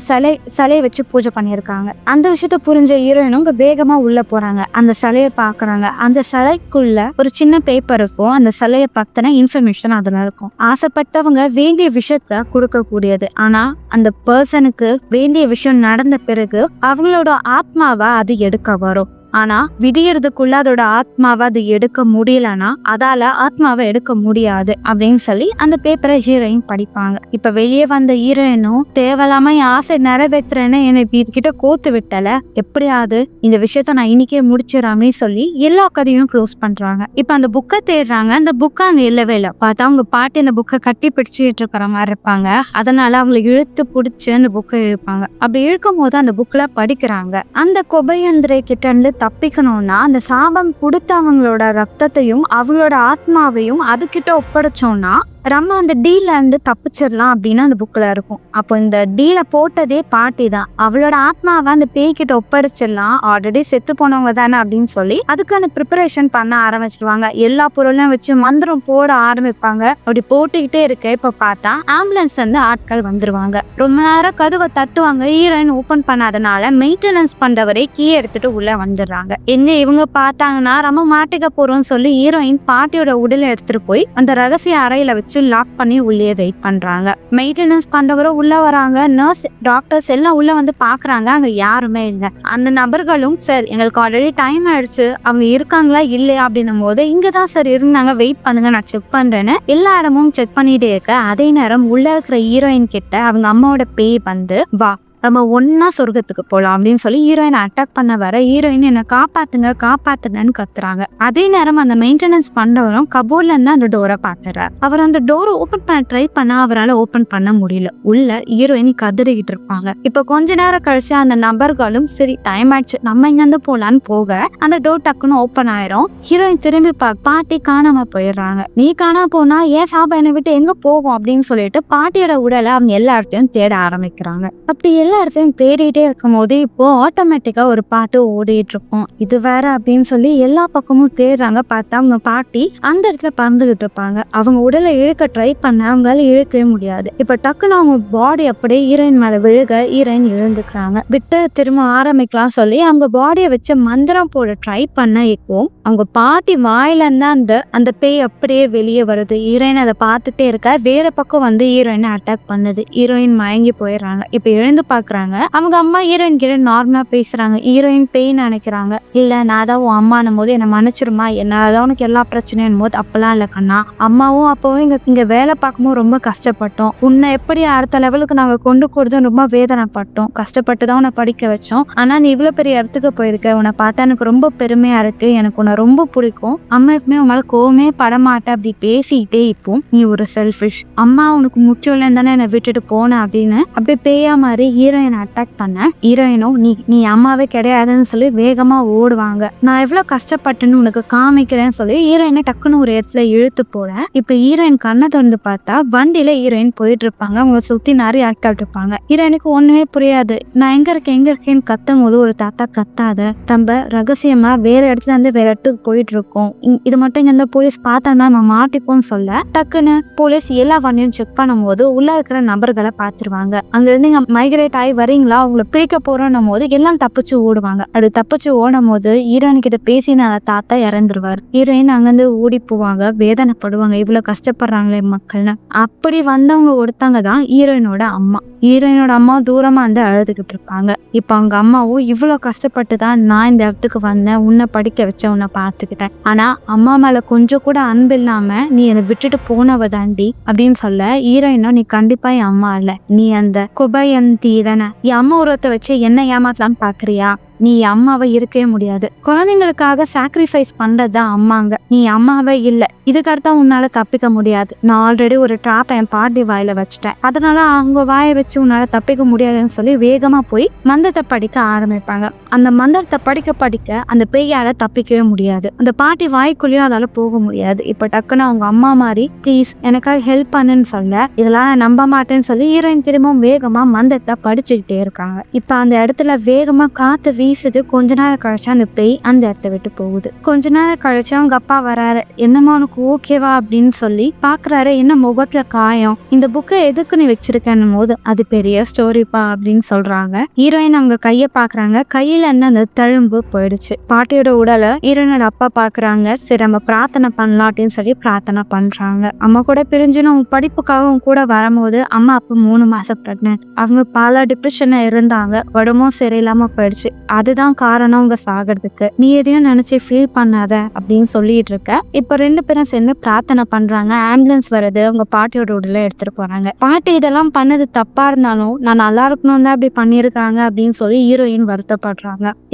சிலையை வச்சு பூஜை பண்ணியிருக்காங்க. அந்த விஷயத்த புரிஞ்ச ஹீரோயின் வேகமா உள்ள போறாங்க. அந்த சிலையை பாக்குறாங்க. அந்த சிலைக்குள்ள ஒரு சின்ன பேப்பர் இருக்கும். அந்த சிலையை பத்தின இன்ஃபர்மேஷன் அதுல இருக்கும். ஆசைப்பட்டவங்க வேண்டிய விஷயத்த கொடுக்க கூடியது. ஆனா அந்த பர்சனுக்கு வேண்டிய விஷயம் நடந்த பிறகு அவங்களோட ஆத்மாவை அது எடுக்க வரும். ஆனா விடியறதுக்குள்ள அதோட ஆத்மாவை அது எடுக்க முடியலன்னா அதால ஆத்மாவை எடுக்க முடியாது அப்படின்னு சொல்லி அந்த பேப்பரை ஹீரோயின் படிப்பாங்க. இப்ப வெளியே வந்த ஹீரோயினும், தேவையில்லாம என் ஆசை நிறைவேற்றுறேன்னு என்னை வீட்டுக்கிட்ட கோத்து விட்டல, எப்படியாவது இந்த விஷயத்த நான் இன்னைக்கே முடிச்சிடறாமே சொல்லி எல்லா கதையும் க்ளோஸ் பண்றாங்க. இப்ப அந்த புக்கை தேடுறாங்க. அந்த புக்கை அங்க இல்லவே இல்லை. பார்த்தா அவங்க பாட்டி அந்த புக்கை கட்டி பிடிச்சிட்டு இருக்கிற மாதிரி இருப்பாங்க. அதனால அவங்களை இழுத்து பிடிச்சு அந்த புக்கை இழுப்பாங்க. அப்படி இழுக்கும் போது அந்த புக்ல படிக்கிறாங்க, அந்த கொபயந்திரே கிட்ட இருந்து தப்பிக்கணும்னா அந்த சாபம் கொடுத்தவங்களோட ரத்தத்தையும் அவங்களோட ஆத்மாவையும் அதுகிட்ட ஒப்படைச்சோம்னா நம்ம அந்த டீல இருந்து தப்பிச்சிடலாம் அப்படின்னு அந்த புக்ல இருக்கும். அப்போ இந்த டீல போட்டதே பாட்டி தான். அவளோட ஆத்மாவை அந்த பேய்கிட்ட ஒப்படைச்சிடலாம், ஆல்ரெடி செத்து போனவங்க தானே அப்படின்னு சொல்லி அதுக்கான ப்ரிப்பரேஷன் பண்ண ஆரம்பிச்சிருவாங்க. எல்லா பொருளையும் வச்சு மந்திரம் போட ஆரம்பிப்பாங்க. அப்படி போட்டுக்கிட்டே இருக்க இப்ப பார்த்தா ஆம்புலன்ஸ் வந்து ஆட்கள் வந்துருவாங்க. ரொம்ப நேரம் கதவை தட்டுவாங்க. ஹீரோயின் ஓபன் பண்ணாதனால மெயின்டெனன்ஸ் பண்றவரே கீ எடுத்துட்டு உள்ள வந்துடுறாங்க. எங்க இவங்க பார்த்தாங்கன்னா நம்ம மாட்டிக்க போறோம்னு சொல்லி ஹீரோயின் பாட்டியோட உடலை எடுத்துட்டு போய் அந்த ரகசிய அறையில வச்சு லாக் பண்ணி உள்ளே வெயிட் பண்றாங்க. மெயின்டெனன்ஸ் பண்றவரும் உள்ள வராங்க. நர்ஸ் டாக்டர்ஸ் எல்லாம் உள்ள வந்து பாக்குறாங்க. அங்க யாருமே இல்லை. அந்த நபர்களும் சார் எங்களுக்கு ஆல்ரெடி டைம் ஆயிடுச்சு, அவங்க இருக்காங்களா இல்லையா அப்படின்னும் போது இங்கதான் சார் இருந்தாங்க, வெயிட் பண்ணுங்க நான் செக் பண்றேன்னு எல்லா இடமும் செக் பண்ணிட்டே இருக்க. அதே நேரம் உள்ள இருக்கிற ஹீரோயின் கிட்ட அவங்க அம்மாவோட பேய் வந்து, வா நம்ம ஒன்னா சொர்க்கத்துக்கு போகலாம் அப்படின்னு சொல்லி ஹீரோயின் அட்டாக் பண்ண வர ஹீரோயின் என்னை காப்பாத்துங்க காப்பாத்துங்கன்னு கத்துறாங்க. அதே நேரம் அந்த மெயின்டெனன்ஸ் பண்றவரும் கபோர்ட்ல இருந்து அந்த டோரை பாத்துறாரு. அவர் அந்த டோரை ஓபன் பண்ண ட்ரை பண்ண அவரால் ஓபன் பண்ண முடியல. உள்ள ஹீரோயின் கதறிக்கிட்டு இருப்பாங்க. இப்ப கொஞ்ச நேரம் கழிச்சு அந்த நபர்களும் சரி டைம் ஆயிடுச்சு நம்ம இங்க இருந்து போலான்னு போக அந்த டோர் டக்குன்னு ஓப்பன் ஆயிரும். ஹீரோயின் திரும்பி பாட்டி காணாம போயிடுறாங்க. நீ காணாம போனா ஏன் சாபம் என்னை விட்டு எங்க போகும் அப்படின்னு சொல்லிட்டு பாட்டியோட உடலை அவங்க எல்லா இடத்தையும் தேட ஆரம்பிக்கிறாங்க. அப்படி எல்லா இடத்தையும் தேடிட்டே இருக்கும் போது இப்போ ஆட்டோமேட்டிக்கா ஒரு பாட்டு ஓடிட்டு இருக்கும். இது வேற அப்படின்னு சொல்லி எல்லா பக்கமும் தேடுறாங்க. பார்த்தா அவங்க பாட்டி அந்த இடத்துல பறந்துகிட்டு இருப்பாங்க. அவங்க உடலை இழுக்க ட்ரை பண்ண அவங்களால இழுக்கவே முடியாது. இப்ப டக்குன்னு அவங்க பாடி அப்படியே ஹீரோயின் மேல விழுக ஹீரோயின் இழந்துக்கிறாங்க. விட்டு திரும்ப ஆரம்பிக்கலாம் சொல்லி அவங்க பாடியை வச்சு மந்திரம் போட ட்ரை பண்ண இப்போ அவங்க பாட்டி வாயில இருந்து அந்த பேய் அப்படியே வெளியே வருது. ஹீரோயின் அதை பார்த்துட்டே இருக்க வேற பக்கம் வந்து ஹீரோயினை அட்டாக் பண்ணுது. ஹீரோயின் மயங்கி போயிடுறாங்க. இப்ப எழுந்து பாக்குறாங்க. அவங்க அம்மா ஹீரோயின் கிட்ட நார்மலா பேசுறாங்க. ஹீரோயின் பெயின் நினைக்கிறாங்க. இல்ல நான் தான் உன் அம்மானும் போது என்ன மன்னிச்சிருமா, என்னாலதான் உனக்கு எல்லா பிரச்சனையும் போது அப்பெல்லாம் இல்ல கண்ணா, அம்மாவும் அப்பாவும் இங்க வேலை பார்க்கும்போது ரொம்ப கஷ்டப்பட்டோம். உன்னை எப்படி அடுத்த லெவலுக்கு நாங்க கொண்டு போறது ரொம்ப வேதனைப்பட்டோம். கஷ்டப்பட்டுதான் உன்னை படிக்க வச்சோம். ஆனா நீ இவ்வளவு பெரிய இடத்துக்கு போயிருக்க. உன்னை பார்த்தா எனக்கு ரொம்ப பெருமையா இருக்கு. எனக்கு உன்னை ரொம்ப பிடிக்கும். அம்மா எப்பவுமே உன்னால கோவமே படமாட்டேன் அப்படி பேசிக்கிட்டே இப்போ நீ ஒரு செல்ஃபிஷ், அம்மா உனக்கு முக்கியம் இல்லைன்னு தானே என்னை விட்டுட்டு போன அப்படின்னு அப்படியே பேயா மாதிரி ஹீரோயினை அட்டாக் பண்ண ஹீரோயினும் நீ அம்மாவே கிடையாதுன்னு சொல்லி வேகமா ஓடுவாங்க. நான் எவ்வளவு கஷ்டப்பட்டேன்னு உனக்கு காமிக்கிறேன்னு சொல்லி ஹீரோயினை டக்குன்னு ஒரு இடத்துல இழுத்து போட இப்ப ஹீரோயின் கண்ணை திறந்து பார்த்தா வண்டியில ஹீரோயின் போயிட்டு இருப்பாங்க. அவங்க சுத்தி நிறைய ஆட்கள் இருப்பாங்க. ஹீரோயினுக்கு ஒண்ணுமே புரியாது. நான் எங்க இருக்கேன்னு கத்தும் போது ஒரு தாத்தா கத்தாத, நம்ம ரகசியமா வேற இடத்துல இருந்து வேற இடத்துக்கு போயிட்டு இருக்கோம், இது மட்டும் இங்க போலீஸ் பார்த்தோம்னா நம்ம மாட்டிப்போம்னு சொல்ல டக்குன்னு போலீஸ் எல்லா வண்டியும் செக் பண்ணும் போது உள்ள இருக்கிற நபர்களை பார்த்துருவாங்க. அங்க இருந்து இங்க மைக்ரேட் ஆகி வரீங்களா, அவங்களை பிடிக்க போறோம் போது எல்லாம் தப்பிச்சு ஓடுவாங்க. அப்படி தப்பிச்சு ஓடும் போது ஹீரோயின் கிட்ட பேசின தாத்தா இறந்துருவாரு. ஹீரோயின் அங்கிருந்து ஓடி போவாங்க. வேதனைப்படுவாங்க, இவ்வளவு கஷ்டப்படுறாங்களே மக்கள்னு. அப்படி வந்தவங்க ஒருத்தவங்க தான் ஹீரோயினோட அம்மா. ஹீரோயினோட அம்மா தூரமா வந்து அழுதுகிட்டு இருப்பாங்க. இப்ப அவங்க அம்மாவும் இவ்வளவு கஷ்டப்பட்டு தான் நான் இந்த இடத்துக்கு வந்தேன், உன்னை படிக்க வச்சேன், உன்னை பார்த்துக்கிட்டேன், ஆனா அம்மா மேல கொஞ்சம் கூட அன்பு இல்லாம நீ என்னை விட்டுட்டு போனவ தாண்டி அப்படின்னு சொல்ல ஹீரோயினோ நீ கண்டிப்பா என் அம்மா இல்ல, நீ அந்த குபயந்தி தானே, என் அம்மா உருவத்தை வச்சு என்ன ஏமாத்தலான்னு பாக்குறியா, நீ அம்மாவை இருக்கவே முடியாது, குழந்தைங்களுக்காக சாக்ரிஃபைஸ் பண்றதுதான் அம்மாங்க, நீ அம்மாவே இல்லை, இதுக்கடுத்தா உன்னால தப்பிக்க முடியாது, நான் ஆல்ரெடி ஒரு ட்ராப்பை என் பாட்டி வாயில வச்சுட்டேன், அதனால அவங்க வாயை வச்சு உன்னால தப்பிக்க முடியாதுன்னு சொல்லி வேகமா போய் மந்திரத்தை படிக்க ஆரம்பிப்பாங்க. அந்த மந்திரத்தை படிக்க அந்த பேயால தப்பிக்கவே முடியாது. அந்த பாட்டி வாய்க்குள்ளேயும் அதால போக முடியாது. இப்ப டக்குன்னு அவங்க அம்மா மாதிரி ப்ளீஸ் எனக்காக ஹெல்ப் பண்ணுன்னு சொல்ல இதெல்லாம் நான் நம்ப மாட்டேன்னு சொல்லி ஹீரோயின் திரும்பவும் வேகமா மந்திரத்தை படிச்சுக்கிட்டே இருக்காங்க. இப்ப அந்த இடத்துல வேகமா காத்து வீசுது. கொஞ்ச நேரம் கழிச்சு அந்த பேய் அந்த இடத்த விட்டு போகுது. கொஞ்ச நேரம் கழிச்சு அவங்க அப்பா வராரு. என்னமா உனக்கு ஓகேவா அப்படின்னு சொல்லி பாக்குறாரு. என்ன முகத்துல காயம், இந்த புக்கை எதுக்கு நீ வச்சிருக்கேன்னும் போது அது பெரிய ஸ்டோரிப்பா அப்படின்னு சொல்றாங்க. ஹீரோயின் அவங்க கைய பாக்குறாங்க. கையில என்ன அந்த தழும்பு போயிடுச்சு. பாட்டியோட உடலை ஹீரோயினோட அப்பா பாக்குறாங்க. சரி நம்ம பிரார்த்தனை பண்ணலாம் அப்படின்னு சொல்லி பிரார்த்தனை பண்றாங்க. அம்மா கூட பிரிஞ்சுன்னு அவங்க படிப்புக்காக கூட வரும்போது அம்மா அப்ப 3 மாசம் பிரெக்னன்ட். அவங்க பல டிப்ரெஷன்ல இருந்தாங்க. உடம்பும் சரியில்லாம போயிடுச்சு. அதுதான் காரணம் அவங்க சாகிறதுக்கு. நீ எதையும் நினைச்சு ஃபீல் பண்ணாத அப்படின்னு சொல்லிட்டு இருக்க. இப்ப 2 பேரும் சேர்ந்து பிரார்த்தனை பண்றாங்க. ஆம்புலன்ஸ் வருது. அவங்க பாட்டியோட உடலை எடுத்துட்டு போறாங்க. பாட்டி இதெல்லாம் பண்ணது தப்பா இருந்தாலும் நான் நல்லா இருக்கணும் தான் அப்படி பண்ணிருக்காங்க அப்படின்னு சொல்லி ஹீரோயின் வருத்தப்படுறாங்க.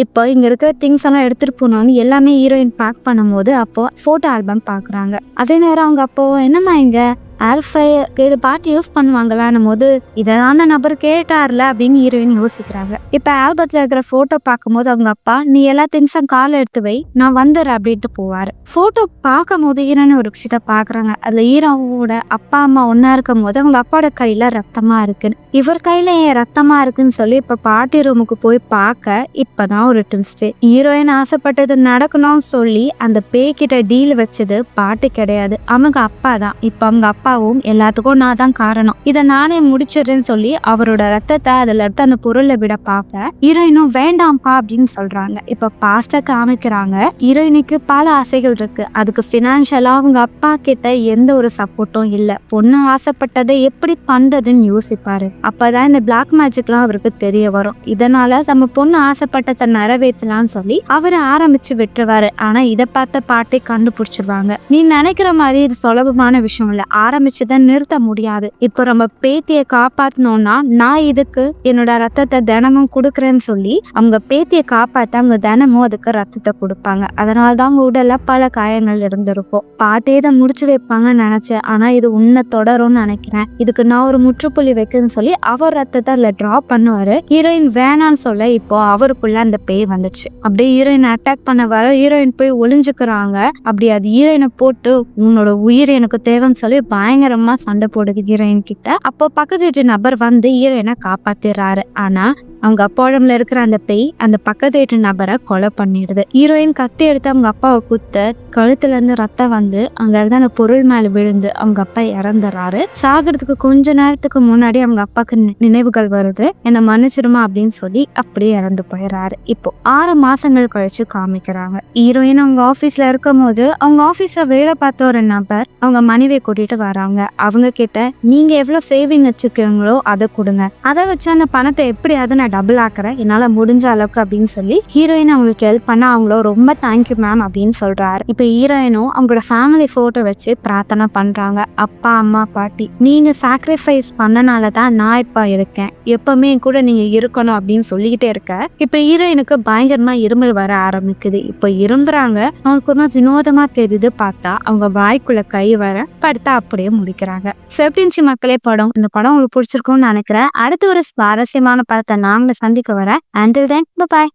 இப்போ இங்க இருக்கிற திங்ஸ் எல்லாம் எடுத்துட்டு போனோம்னு எல்லாமே ஹீரோயின் பேக் பண்ணும் போது அப்போ போட்டோ ஆல்பம் பாக்குறாங்க. அதே நேரம் அவங்க அப்போ என்னம்மா இங்க ஆல்ஃப்ரைக்கு இது பாட்டு யூஸ் பண்ணுவாங்களான்னும் போது இதான நபர் கேட்டார்ல அப்படின்னு ஹீரோயின் யோசிக்கிறாங்க. இப்ப ஆல்பத்துல இருக்கிற போட்டோ பார்க்கும்போது அவங்க அப்பா நீ எல்லா திங்ஸும் காலை எடுத்து வை, நான் வந்துடுறேன் அப்படின்ட்டு போவாரு. போட்டோ பார்க்கும் போது ஹீரோயின் ஒரு விஷயத்த பாக்குறாங்க. அதுல ஹீரோவோட அப்பா அம்மா ஒன்னா இருக்கும் போது அவங்க அப்பாவோட கையில ரத்தமா இருக்குன்னு, இவர் கையில ஏன் ரத்தமா இருக்குன்னு சொல்லி இப்ப பாட்டி ரூமுக்கு போய் பார்க்க இப்பதான் ஒரு ட்விஸ்ட். ஹீரோயின் ஆசைப்பட்டது நடக்கணும்னு சொல்லி அந்த பேய்கிட்ட டீல் வச்சது பாட்டு கிடையாது, அவங்க அப்பா தான். இப்ப அவங்க அப்பாவும் எல்லாத்துக்கும் நான் தான் காரணம், இதை நானே முடிச்சிடுறேன்னு சொல்லி அவரோட ரத்தத்தை அதுல எடுத்து அந்த பொருளை விட பார்க்க ஹீரோயினும் வேண்டாம்ப்பா அப்படின்னு சொல்றாங்க. இப்ப பாஸ்ட காமிக்கிறாங்க. ஹீரோயினுக்கு பல ஆசைகள் இருக்கு. அதுக்கு பினான்சியலா அவங்க அப்பா கிட்ட எந்த ஒரு சப்போர்ட்டும் இல்ல. பொண்ணு ஆசைப்பட்டதை எப்படி பண்றதுன்னு யோசிப்பாரு. அப்பதான் இந்த பிளாக் மேஜிக்லாம் அவருக்கு தெரிய வரும். இதனால நம்ம பொண்ணு ஆசைப்பட்டதை நிறைவேற்றலாம்னு சொல்லி அவரை ஆரம்பிச்சு விட்டுருவாரு. ஆனா இதை பார்த்த பாட்டை கண்டுபிடிச்சிருவாங்க. நீ நினைக்கிற மாதிரி இது சுலபமான விஷயம் இல்ல, ஆரம்பிச்சுதான் நிறுத்த முடியாது. இப்போ நம்ம பேத்தியை காப்பாத்தணும்னா நான் இதுக்கு என்னோட ரத்தத்தை தினமும் கொடுக்குறேன்னு சொல்லி அவங்க பேத்தியை காப்பாத்த அவங்க தினமும் அதுக்கு ரத்தத்தை கொடுப்பாங்க. அதனாலதான் அவங்க உடல்ல பல காயங்கள் இருந்திருக்கும். பாட்டே இதை முடிச்சு வைப்பாங்கன்னு நினைச்சேன், ஆனா இது உன்னை தொடரும்னு நினைக்கிறேன், இதுக்கு நான் ஒரு முற்றுப்புள்ளி வைக்குன்னு சொல்லி அவர் ரத்தத்தை அதுல டிராப் பண்ணுவாரு. ஹீரோயின் வேணான்னு சொல்ல இப்போ அவருக்குள்ள அந்த பேய் வந்துச்சு. அப்படியே ஹீரோயின் அட்டாக் பண்ண வர ஹீரோயின் போய் ஒளிஞ்சுக்கிறாங்க. அப்படி அது ஹீரோயினை போட்டு உன்னோட உயிர் எனக்கு தேவைன்னு சொல்லி பயங்கரமா சண்டை போடுது ஹீரோயின் கிட்ட. அப்போ பக்கத்து வீட்டு நபர் வந்து ஹீரோயினை காப்பாத்திடுறாரு. ஆனா அவங்க அப்பா உடம்புல இருக்கிற அந்த பேய் அந்த பக்கத்து வீட்டு நபரை கொலை பண்ணிடுது. ஹீரோயின் கத்தி எடுத்து அவங்க அப்பாவை குத்த கழுத்துல இருந்து ரத்தம் வந்து அங்க இருந்து அந்த பொருள் மேல விழுந்து அவங்க அப்பா இறந்துறாரு. சாகிறதுக்கு கொஞ்ச நேரத்துக்கு முன்னாடி அவங்க அப்பாக்கு நினைவுகள் வருது, என்ன மன்னிச்சிருமா அப்படின்னு சொல்லி அப்படியே இறந்து போயிடுறாரு. இப்போ 6 மாசங்கள் கழிச்சு காமிக்கிறாங்க. ஹீரோயின் அவங்க ஆபீஸ்ல இருக்கும் போது அவங்க ஆபீஸ்ல வேலை பார்த்த ஒரு நபர் அவங்க மனைவியை கூட்டிட்டு வராங்க. அவங்க கிட்ட நீங்க எவ்வளவு சேவிங் வச்சுக்கீங்களோ அதை கொடுங்க, அதை வச்சு அந்த பணத்தை எப்படியாவது நான் டபுள் ஆக்குறேன் என்னால முடிஞ்ச அளவுக்கு அப்படின்னு சொல்லி ஹீரோயின் அவங்களுக்கு ஹெல்ப் பண்ண அவங்களோ ரொம்ப தேங்க்யூ மேம் அப்படின்னு சொல்றாரு. இப்ப ஹீரோயினும் அவங்களோட ஃபேமிலி போட்டோ வச்சு பிரார்த்தனை பண்றாங்க. அப்பா அம்மா பாட்டி நீங்க சாக்ரிஃபைஸ் பண்ணனாலதான் நான் இப்ப இருக்கேன், எப்பவுமே கூட நீங்க இருக்கணும் அப்படின்னு சொல்லிக்கிட்டே இருக்க. இப்ப ஹீரோயினுக்கு பயங்கரமா இருமல் வர ஆரம்பிக்குது. இப்ப இருந்துறாங்க. அவங்களுக்கு ஒரு வினோதமா தெரியுது. பார்த்தா அவங்க வாய்க்குள்ள கை வர படுத்தா அப்படியே முடிக்கிறாங்க. செப்டின்சி மக்களே படம். இந்த படம் உங்களுக்கு பிடிச்சிருக்கும்னு நினைக்கிறேன். அடுத்து ஒரு சுவாரஸ்யமான படத்தை நாங்கள சந்திக்க வரேன். Until then, bye bye.